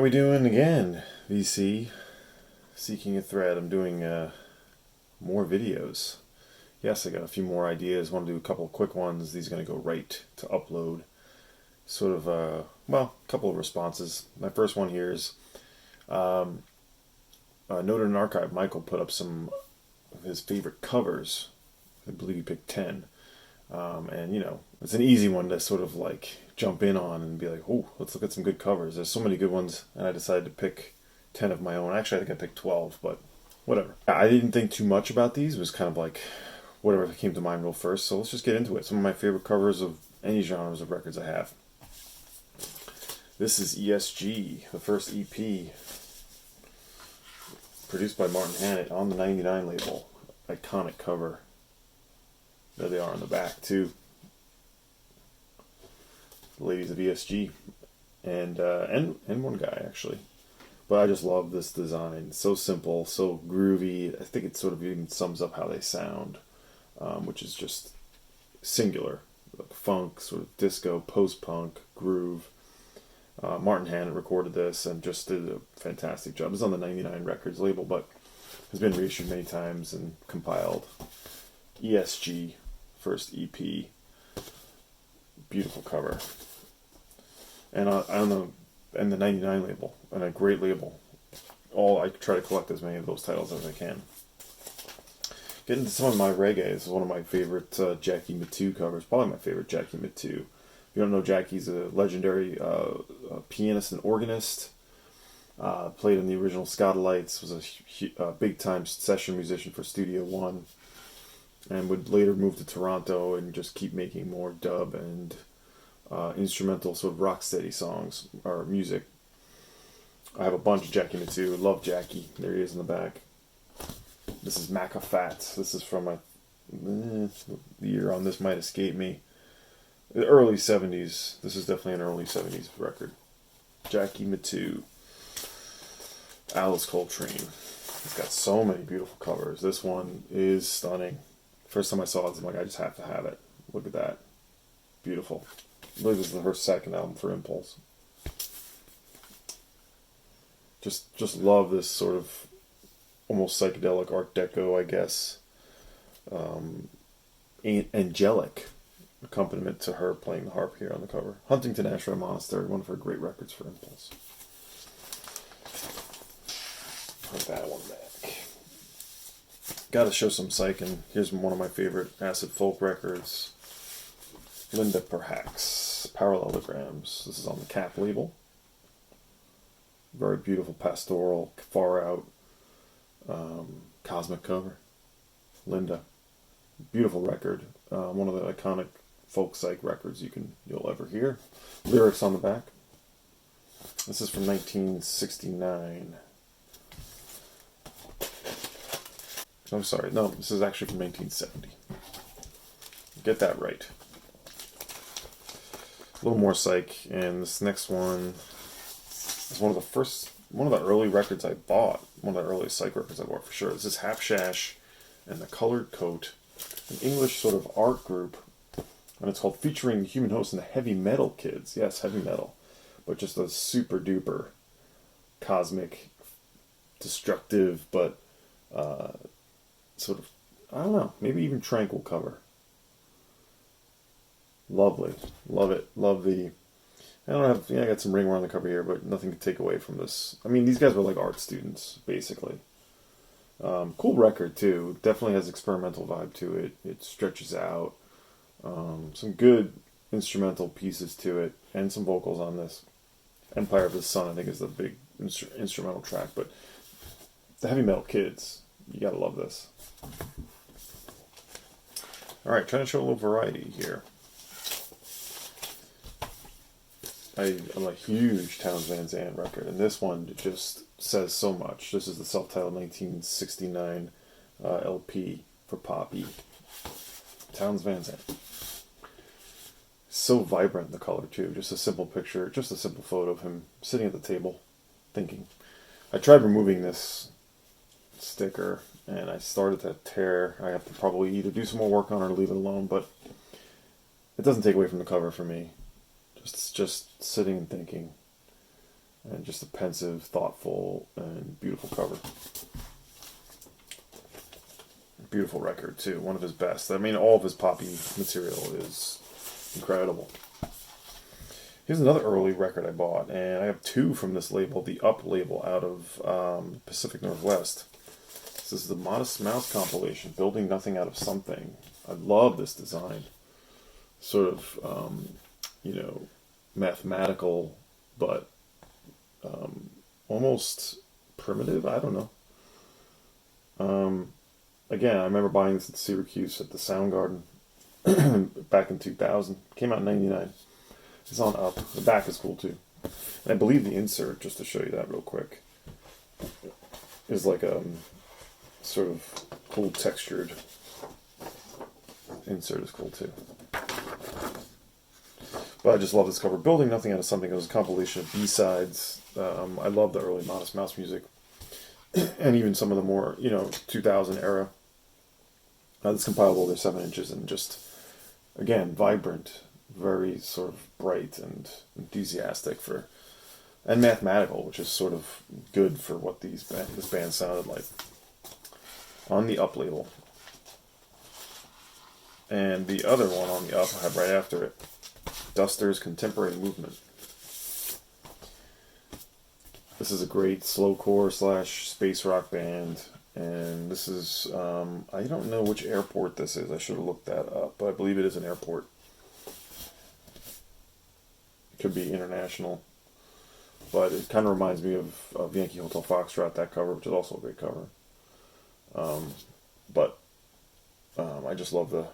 How we doing again, VC? Seeking a thread. I'm doing more videos. Yes, I got a few more ideas. Want to do a couple of quick ones. These are going to go right to upload. Sort of, well, a couple of responses. My first one here is Noted in Archive. Michael put up some of his favorite covers. I believe he picked 10. And, you know, it's an easy one to sort of like jump in on and be like, oh, let's look at some good covers. There's so many good ones, and I decided to pick 10 of my own. Actually, I think I picked 12, but whatever. I didn't think too much about these. It was kind of like whatever came to mind real first. So let's just get into it. Some of my favorite covers of any genres of records I have. This is ESG, the first EP, produced by Martin Hannett on the 99 label. Iconic cover. There they are on the back too. The ladies of ESG, and one guy actually. But I just love this design. So simple, so groovy. I think it sort of even sums up how they sound, which is just singular, like funk, sort of disco, post-punk, groove. Martin Hannett recorded this and just did a fantastic job. It's on the 99 Records label, but has been reissued many times and compiled. ESG, first EP, beautiful cover, and on the 99 label, and a great label. I try to collect as many of those titles as I can. Get into some of my reggae. This is one of my favorite Jackie Mittoo covers, probably my favorite Jackie Mittoo. If you don't know, Jackie's a legendary pianist and organist. Played in the original Scotalites, was a big-time session musician for Studio One, and would later move to Toronto and just keep making more dub and instrumental sort of rocksteady songs or music. I have a bunch of Jackie Mittoo. Love Jackie. There he is in the back. This is McII. This is from the year on this might escape me. The early 70s. This is definitely an early 70s record. Jackie Mittoo. Alice Coltrane. It's got so many beautiful covers. This one is stunning. First time I saw it, I'm like, I just have to have it. Look at that. Beautiful. I believe this is her second album for Impulse. Just love this sort of almost psychedelic Art Deco, I guess. Angelic accompaniment to her playing the harp here on the cover. Huntington Ashram Monastery, one of her great records for Impulse. Put that one back. Got to show some psych, and here's one of my favorite acid folk records. Linda Perhacs, Parallelograms. This is on the Cap label. Very beautiful pastoral, far out, cosmic cover. Linda, beautiful record. One of the iconic folk psych records you'll ever hear. Lyrics on the back. This is from 1969. I'm sorry, no, this is actually from 1970. Get that right. A little more psych, and this next one is one of the early records I bought. One of the earliest psych records I bought for sure. This is Half Shash and the Colored Coat, an English sort of art group, and it's called Featuring the Human Host and the Heavy Metal Kids. Yes, heavy metal, but just a super duper cosmic, destructive, but sort of, I don't know, maybe even tranquil cover. Lovely. Love it. Love the... I got some ringworm on the cover here, but nothing to take away from this. I mean, these guys were like art students, basically. Cool record, too. Definitely has experimental vibe to it. It stretches out. Some good instrumental pieces to it, and some vocals on this. Empire of the Sun, I think, is the big instrumental track, but the Heavy Metal Kids, you gotta love this. Alright, trying to show a little variety here. I'm a huge Townes Van Zandt record, and this one just says so much. This is the self-titled 1969 LP for Poppy. Townes Van Zandt. So vibrant, the color too. Just a simple picture, just a simple photo of him sitting at the table, thinking. I tried removing this sticker, and I started to tear. I have to probably either do some more work on it or leave it alone, but it doesn't take away from the cover for me. Just sitting and thinking. And just a pensive, thoughtful, and beautiful cover. Beautiful record, too. One of his best. I mean, all of his poppy material is incredible. Here's another early record I bought, and I have two from this label, the Up label out of Pacific Northwest. This is the Modest Mouse compilation, Building Nothing Out of Something. I love this design. Sort of, mathematical, but almost primitive. I don't know. Again, I remember buying this at Syracuse at the Soundgarden back in 2000. Came out in 99. It's on Up. The back is cool too. And I believe the insert, just to show you that real quick, is like a sort of cool textured insert is cool too. But I just love this cover. Building Nothing Out of Something. It was a compilation of B-sides. I love the early Modest Mouse music. And even some of the more, 2000 era. This compilable, they're 7 inches and just, again, vibrant, very sort of bright and enthusiastic and mathematical, which is sort of good for what this band sounded like. On the Up label. And the other one on the Up I have right after it, Duster's Contemporary Movement. This is a great slowcore / space rock band, and this is, I don't know which airport this is, I should have looked that up, but I believe it is an airport. Could be international, but it kind of reminds me of Yankee Hotel Foxtrot, that cover, which is also a great cover. But I just love the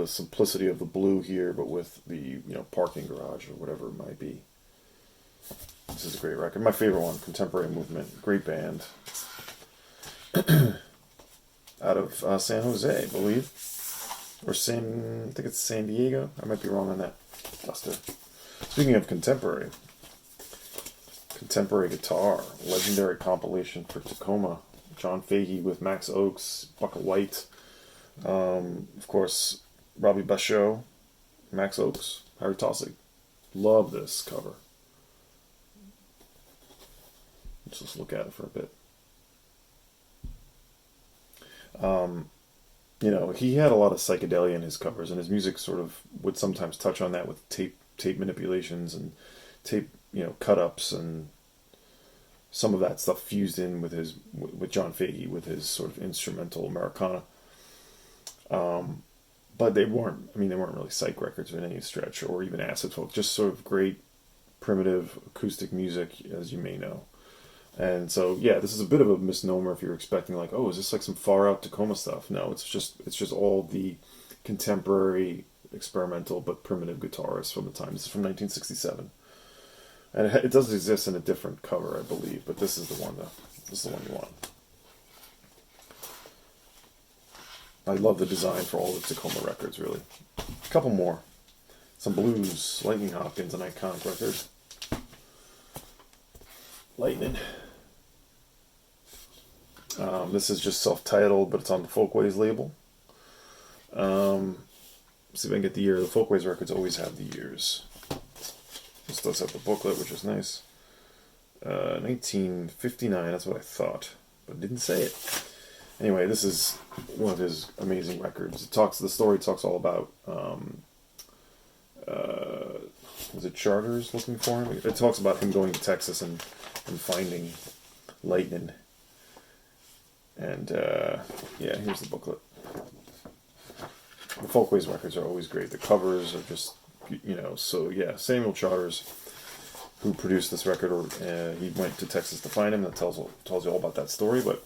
simplicity of the blue here, but with the parking garage or whatever it might be. This is a great record. My favorite one, Contemporary Movement. Great band. Out of San Jose, I believe. Or I think it's San Diego. I might be wrong on that. Duster. Speaking of contemporary guitar, legendary compilation for Tacoma. John Fahey with Max Oakes, Bucket White. Of course, Robbie Basho, Max Oakes, Harry Tossig. Love this cover. Let's just look at it for a bit. He had a lot of psychedelia in his covers, and his music sort of would sometimes touch on that with tape manipulations and tape, cut-ups, and some of that stuff fused in with John Fahey with his sort of instrumental Americana. But they weren't really psych records in any stretch, or even acid folk, just sort of great primitive acoustic music, as you may know. And so, yeah, this is a bit of a misnomer if you're expecting like, oh, is this like some far out Tacoma stuff? No, it's just all the contemporary, experimental but primitive guitarists from the time. This is from 1967, and it does exist in a different cover, I believe, but this is the one you want. I love the design for all the Tacoma records, really. A couple more, some blues. Lightning Hopkins, an iconic record. Lightning. This is just self-titled, but it's on the Folkways label. See if I can get the year. The Folkways records always have the years. This does have the booklet, which is nice. 1959, that's what I thought, but it didn't say it. Anyway, this is one of his amazing records. The story talks all about, was it charters looking for him? It talks about him going to Texas and finding lightning. And, here's the booklet. The Folkways records are always great. The covers are just, so yeah, Samuel Charters, who produced this record, he went to Texas to find him. That tells you all about that story. But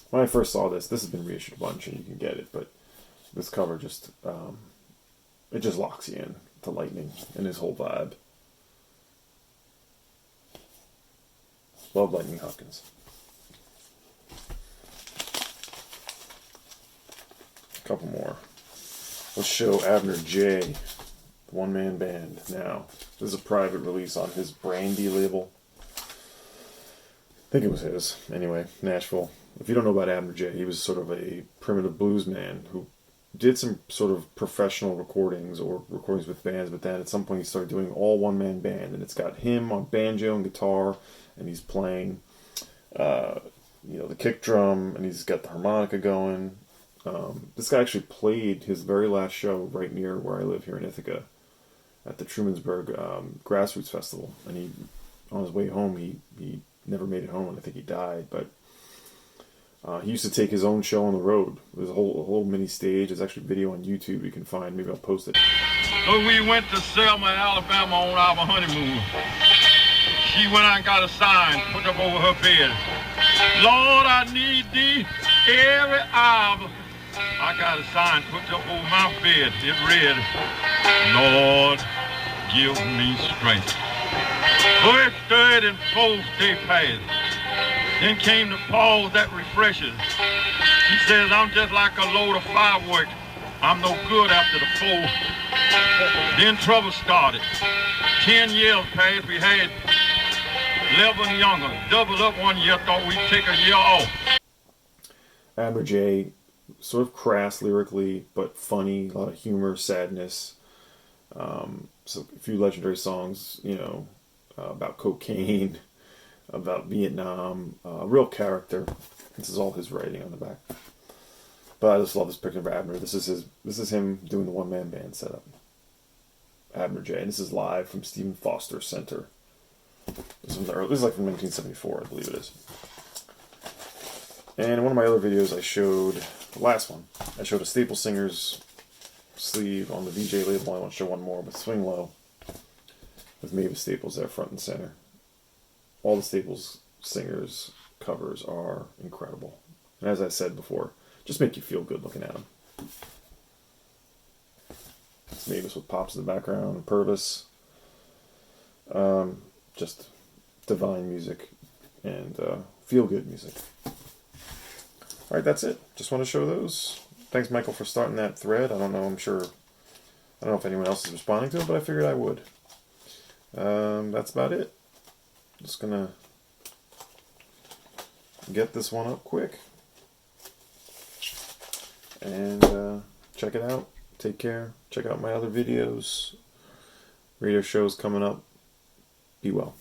when I first saw this has been reissued a bunch and you can get it, but this cover just, it just locks you in to Lightning and his whole vibe. Love Lightning Hopkins. A couple more. Let's show Abner J, the one-man band. Now, this is a private release on his Brandy label. I think it was his. Anyway, Nashville. If you don't know about Abner J, he was sort of a primitive blues man who did some sort of professional recordings or recordings with bands, but then at some point he started doing all one-man band, and it's got him on banjo and guitar, and he's playing, the kick drum, and he's got the harmonica going. This guy actually played his very last show right near where I live here in Ithaca at the Trumansburg Grassroots Festival, and he, on his way home, he never made it home, and I think he died, but he used to take his own show on the road. There's a whole mini stage. There's actually video on YouTube you can find. Maybe I'll post it. So we went to Selma, Alabama on our honeymoon. She went out and got a sign put up over her bed. Lord, I need thee every hour. I got a sign put up over my bed. It read, Lord, give me strength. First, third, and fourth day passed. Then came the pause that refreshes. He says, I'm just like a load of fireworks. I'm no good after the four. Then trouble started. 10 years passed. We had 11 younger. Doubled up one year. Thought we'd take a year off. Admiral J, sort of crass lyrically, but funny. A lot of humor, sadness. So a few legendary songs, about cocaine, about Vietnam, real character. This is all his writing on the back. But I just love this picture of Abner. This is him doing the one-man band setup. Abner J. And this is live from Stephen Foster Center. This is like from 1974, I believe it is. And in one of my other videos, I showed the last one. I showed a Staples Singers sleeve on the VJ label. I want to show one more with Swing Low, with Maven Staples there front and center. All the Staples Singers covers are incredible. And as I said before, just make you feel good looking at them. It's Mavis with Pops in the background, and Purvis. Just divine music and feel-good music. Alright, that's it. Just want to show those. Thanks, Michael, for starting that thread. I don't know if anyone else is responding to it, but I figured I would. That's about it. Just gonna get this one up quick. And check it out. Take care. Check out my other videos. Radio shows coming up. Be well.